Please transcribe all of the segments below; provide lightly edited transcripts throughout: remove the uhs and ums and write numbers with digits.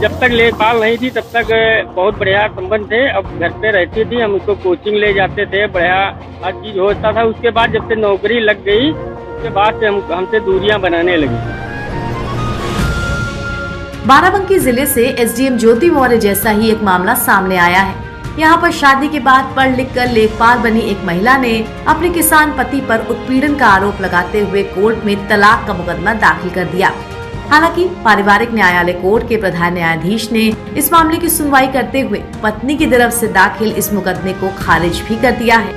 जब तक लेखपाल नहीं थी तब तक बहुत बढ़िया संबंध थे। अब घर पे रहती थी, हम उसको कोचिंग ले जाते थे, बढ़िया हर चीज होता था। उसके बाद जब से नौकरी लग गई उसके बाद से हमसे दूरियां बनाने लगी। बाराबंकी जिले से एसडीएम ज्योति मौर्य जैसा ही एक मामला सामने आया है। यहाँ पर शादी के बाद पढ़ लिख कर लेखपाल बनी एक महिला ने अपने किसान पति पर उत्पीड़न का आरोप लगाते हुए कोर्ट में तलाक का मुकदमा दाखिल कर दिया। हालांकि पारिवारिक न्यायालय कोर्ट के प्रधान न्यायाधीश ने इस मामले की सुनवाई करते हुए पत्नी की तरफ से दाखिल इस मुकदमे को खारिज भी कर दिया है।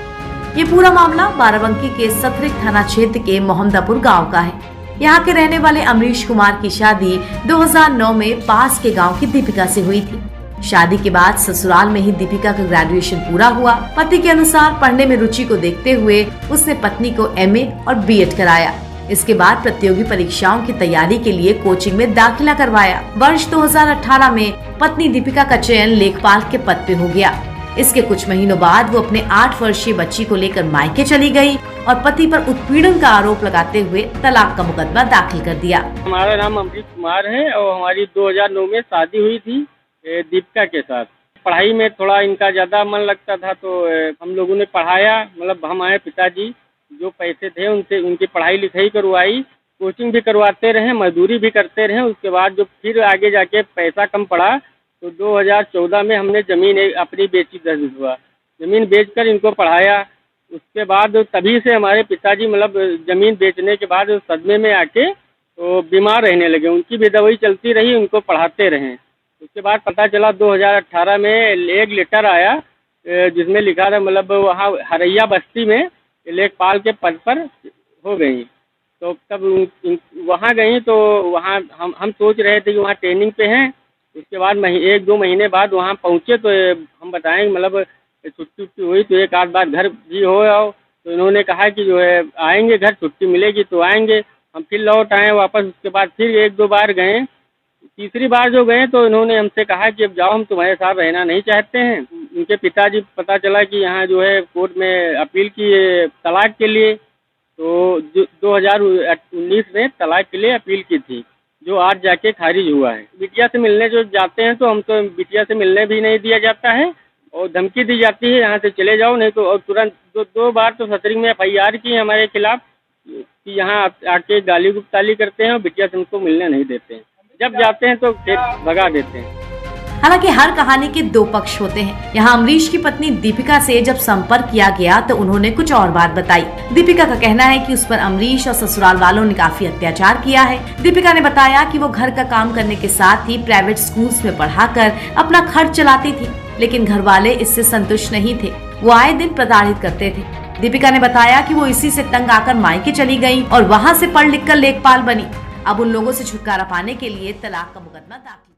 ये पूरा मामला बाराबंकी के सतरिक थाना क्षेत्र के मोहम्मदापुर गाँव का है। यहाँ के रहने वाले अमरीश कुमार की शादी 2009 में पास के गांव की दीपिका से हुई थी। शादी के बाद ससुराल में ही दीपिका का ग्रेजुएशन पूरा हुआ। पति के अनुसार पढ़ने में रुचि को देखते हुए उसने पत्नी को एमए और बीएड कराया। इसके बाद प्रतियोगी परीक्षाओं की तैयारी के लिए कोचिंग में दाखिला करवाया। वर्ष 2018 में पत्नी दीपिका का चयन लेखपाल के पद पे हो गया। इसके कुछ महीनों बाद वो अपने 8 वर्षीय बच्ची को लेकर मायके चली गई और पति पर उत्पीड़न का आरोप लगाते हुए तलाक का मुकदमा दाखिल कर दिया। हमारा नाम अमरीश कुमार है और हमारी 2009 में शादी हुई थी दीपिका के साथ। पढ़ाई में थोड़ा इनका ज़्यादा मन लगता था तो हम लोगों ने पढ़ाया, मतलब हमारे पिताजी जो पैसे थे उनसे उनकी पढ़ाई लिखाई करवाई, कोचिंग भी करवाते रहे, मजदूरी भी करते रहे। उसके बाद जो फिर आगे जाके पैसा कम पड़ा तो 2014 में हमने ज़मीन अपनी बेची 10 बीघा ज़मीन बेचकर इनको पढ़ाया। उसके बाद तभी से हमारे पिताजी मतलब ज़मीन बेचने के बाद सदमे में आके तो बीमार रहने लगे। उनकी भी दवाई चलती रही, उनको पढ़ाते रहे। उसके बाद पता चला 2018 में एक लेटर आया जिसमें लिखा था मतलब वहाँ हरैया बस्ती में लेखपाल के पद पर हो गई। तो तब वहाँ गई तो वहाँ हम सोच रहे थे कि वहाँ ट्रेनिंग पे हैं। उसके बाद 1-2 महीने बाद वहाँ पहुँचे तो हम बताएं मतलब छुट्टी हुई तो एक आध बार घर भी हो आओ। तो इन्होंने कहा कि जो है आएंगे घर, छुट्टी मिलेगी तो आएंगे। हम फिर लौट आए वापस। उसके बाद फिर 1-2 बार गए। तीसरी बार जो गए तो इन्होंने हमसे कहा कि अब जाओ, हम तुम्हारे साथ रहना नहीं चाहते हैं। उनके पिताजी पता चला कि यहाँ जो है कोर्ट में अपील की तलाक के लिए, तो 2019 में तलाक के लिए अपील की थी जो आज जाके खारिज हुआ है। बिटिया से मिलने जो जाते हैं तो हम तो बिटिया से मिलने भी नहीं दिया जाता है और धमकी दी जाती है यहाँ से चले जाओ, नहीं तो और तुरंत 2 बार तो सतरिंग में FIR की हमारे खिलाफ कि यहाँ आके गाली गुप्ताली करते हैं और बिटिया से हमको मिलने नहीं देते हैं। जब जाते हैं तो फिर भगा देते हैं। हालांकि हर कहानी के 2 पक्ष होते हैं। यहाँ अमरीश की पत्नी दीपिका से जब संपर्क किया गया तो उन्होंने कुछ और बात बताई। दीपिका का कहना है कि उस पर अमरीश और ससुराल वालों ने काफी अत्याचार किया है। दीपिका ने बताया कि वो घर का काम करने के साथ ही प्राइवेट स्कूल्स में पढ़ाकर अपना खर्च चलाती थी, लेकिन घर वाले इससे संतुष्ट नहीं थे। वो आए दिन प्रताड़ित करते थे। दीपिका ने बताया कि वो इसी से तंग आकर मायके चली गई और वहाँ से पढ़ लिख कर लेखपाल बनी। अब उन लोगों से छुटकारा पाने के लिए तलाक का मुकदमा दाखिल